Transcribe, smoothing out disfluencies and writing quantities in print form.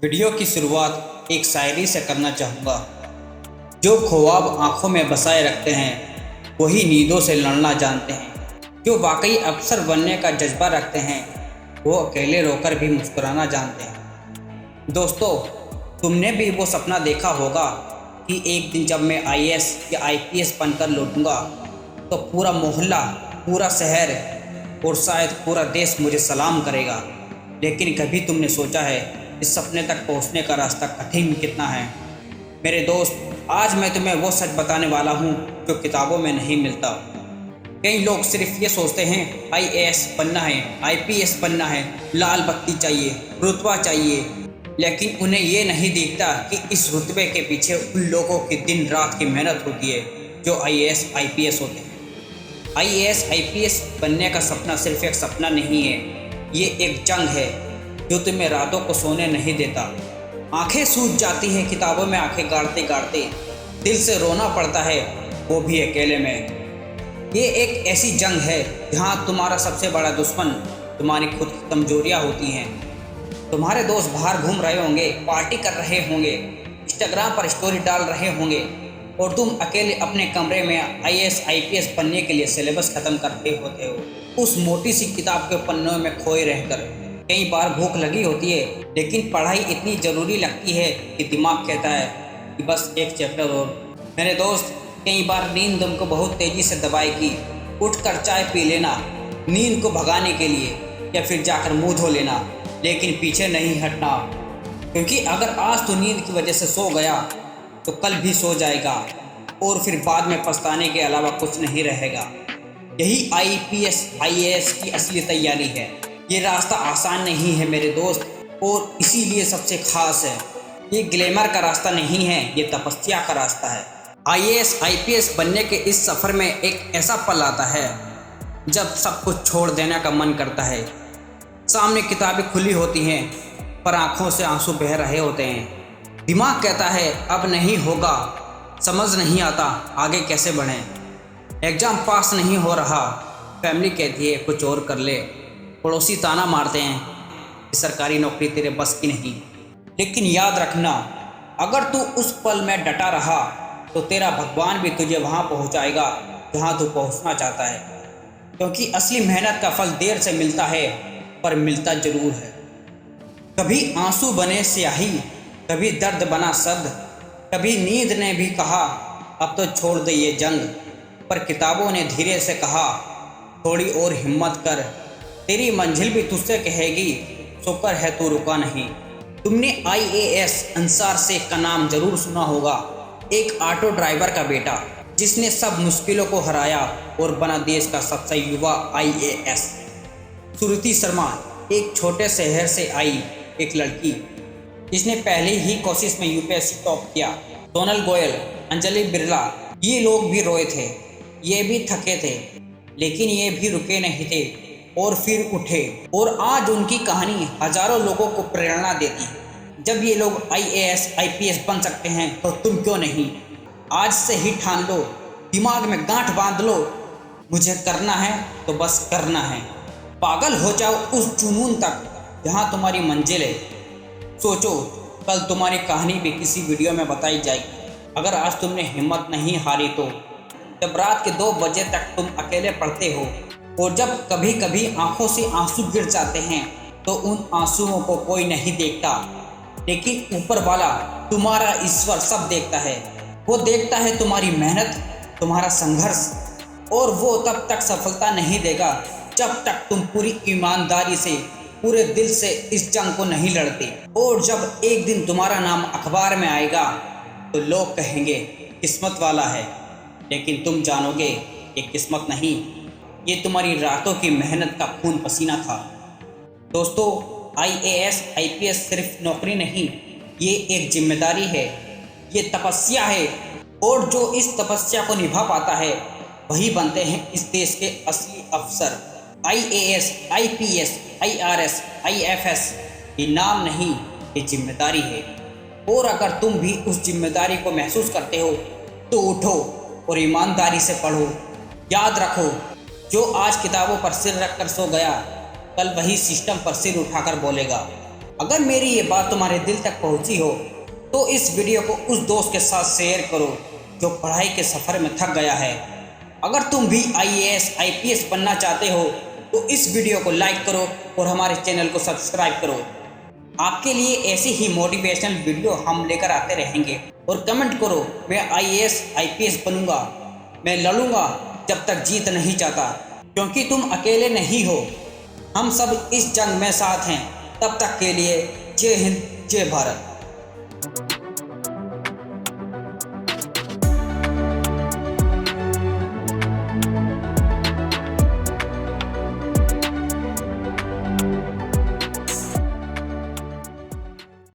Video की शुरुआत एक शायरी से करना चाहूँगा। जो ख्वाब आंखों में बसाए रखते हैं वही नींदों से लड़ना जानते हैं। जो वाकई अफसर बनने का जज्बा रखते हैं वो अकेले रोकर भी मुस्कुराना जानते हैं। दोस्तों, तुमने भी वो सपना देखा होगा कि एक दिन जब मैं IAS या IPS बनकर लौटूंगा तो पूरा मोहल्ला, पूरा शहर और शायद पूरा देश मुझे सलाम करेगा। लेकिन कभी तुमने सोचा है इस सपने तक पहुंचने का रास्ता कठिन कितना है? मेरे दोस्त, आज मैं तुम्हें वो सच बताने वाला हूँ जो किताबों में नहीं मिलता। कई लोग सिर्फ ये सोचते हैं IAS बनना है, IPS बनना है, लाल बत्ती चाहिए, रुतबा चाहिए, लेकिन उन्हें ये नहीं दिखता कि इस रुतबे के पीछे उन लोगों की दिन रात की मेहनत होती है जो IAS IPS होते हैं। IAS IPS बनने का सपना सिर्फ एक सपना नहीं है, ये एक जंग है जो तुम्हें रातों को सोने नहीं देता। आंखें सूज जाती हैं किताबों में आंखें गाड़ते गाड़ते, दिल से रोना पड़ता है वो भी अकेले में। ये एक ऐसी जंग है जहाँ तुम्हारा सबसे बड़ा दुश्मन तुम्हारी खुद की कमजोरियाँ होती हैं। तुम्हारे दोस्त बाहर घूम रहे होंगे, पार्टी कर रहे होंगे, इंस्टाग्राम पर स्टोरी डाल रहे होंगे और तुम अकेले अपने कमरे में IAS IPS बनने के लिए सिलेबस ख़त्म कर रहे होते हो, उस मोटी सी किताब के पन्नों में खोए रहकर। कई बार भूख लगी होती है लेकिन पढ़ाई इतनी ज़रूरी लगती है कि दिमाग कहता है कि बस एक चैप्टर और। मेरे दोस्त, कई बार नींद तुमको बहुत तेज़ी से दबाएगी। उठकर चाय पी लेना नींद को भगाने के लिए या फिर जाकर मुंह धो लेना, लेकिन पीछे नहीं हटना, क्योंकि अगर आज तो नींद की वजह से सो गया तो कल भी सो जाएगा और फिर बाद में पछताने के अलावा कुछ नहीं रहेगा। यही IPS IAS की असली तैयारी है। ये रास्ता आसान नहीं है मेरे दोस्त, और इसीलिए सबसे खास है। ये ग्लैमर का रास्ता नहीं है, ये तपस्या का रास्ता है। IAS IPS बनने के इस सफ़र में एक ऐसा पल आता है जब सब कुछ छोड़ देने का मन करता है। सामने किताबें खुली होती हैं पर आंखों से आंसू बह रहे होते हैं। दिमाग कहता है अब नहीं होगा, समझ नहीं आता आगे कैसे बढ़ें। एग्ज़ाम पास नहीं हो रहा, फैमिली कहती है कुछ और कर ले, पड़ोसी ताना मारते हैं कि सरकारी नौकरी तेरे बस की नहीं। लेकिन याद रखना, अगर तू उस पल में डटा रहा तो तेरा भगवान भी तुझे वहाँ पहुँचाएगा जहाँ तू पहुँचना चाहता है। क्योंकि असली मेहनत का फल देर से मिलता है पर मिलता ज़रूर है। कभी आंसू बने स्याही, कभी दर्द बना सद, कभी नींद ने भी कहा अब तो छोड़ दे ये जंग, पर किताबों ने धीरे से कहा थोड़ी और हिम्मत कर, तेरी मंजिल भी तुझसे कहेगी शुक्र है तू रुका नहीं। तुमने IAS अंसार शेख का नाम जरूर सुना होगा, एक ऑटो ड्राइवर का बेटा जिसने सब मुश्किलों को हराया और बना देश का सबसे युवा IAS। सुरुचि शर्मा एक छोटे शहर से आई एक लड़की जिसने पहले ही कोशिश में UPSC टॉप किया। सोनल गोयल, अंजलि बिरला, ये लोग भी रोए थे, ये भी थके थे, लेकिन ये भी रुके नहीं थे और फिर उठे, और आज उनकी कहानी हजारों लोगों को प्रेरणा देती है। जब ये लोग IAS IPS बन सकते हैं तो तुम क्यों नहीं? आज से ही ठान लो, दिमाग में गांठ बांध लो, मुझे करना है तो बस करना है। पागल हो जाओ उस जुनून तक जहां तुम्हारी मंजिल है। सोचो कल तुम्हारी कहानी भी किसी वीडियो में बताई जाएगी। अगर आज तुमने हिम्मत नहीं हारी तो जब रात के 2 बजे तक तुम अकेले पढ़ते हो और जब कभी कभी आंखों से आंसू गिर जाते हैं तो उन आंसुओं को कोई नहीं देखता, लेकिन ऊपर वाला तुम्हारा ईश्वर सब देखता है। वो देखता है तुम्हारी मेहनत, तुम्हारा संघर्ष, और वो तब तक सफलता नहीं देगा जब तक तुम पूरी ईमानदारी से, पूरे दिल से इस जंग को नहीं लड़ते। और जब एक दिन तुम्हारा नाम अखबार में आएगा तो लोग कहेंगे किस्मत वाला है, लेकिन तुम जानोगे ये किस्मत नहीं, ये तुम्हारी रातों की मेहनत का खून पसीना था। दोस्तों, IAS IPS सिर्फ नौकरी नहीं, ये एक जिम्मेदारी है, ये तपस्या है, और जो इस तपस्या को निभा पाता है वही बनते हैं इस देश के असली अफसर। IAS IPS IRS IFS ये नाम नहीं, ये जिम्मेदारी है। और अगर तुम भी उस जिम्मेदारी को महसूस करते हो तो उठो और ईमानदारी से पढ़ो। याद रखो, जो आज किताबों पर सिर रखकर सो गया कल वही सिस्टम पर सिर उठाकर बोलेगा। अगर मेरी ये बात तुम्हारे दिल तक पहुंची हो तो इस वीडियो को उस दोस्त के साथ शेयर करो जो पढ़ाई के सफ़र में थक गया है। अगर तुम भी IAS IPS बनना चाहते हो तो इस वीडियो को लाइक करो और हमारे चैनल को सब्सक्राइब करो। आपके लिए ऐसी ही मोटिवेशनल वीडियो हम लेकर आते रहेंगे। और कमेंट करो, मैं IAS IPS बनूंगा, मैं लड़ूंगा जब तक जीत नहीं चाहता, क्योंकि तुम अकेले नहीं हो, हम सब इस जंग में साथ हैं। तब तक के लिए जय हिंद, जय भारत।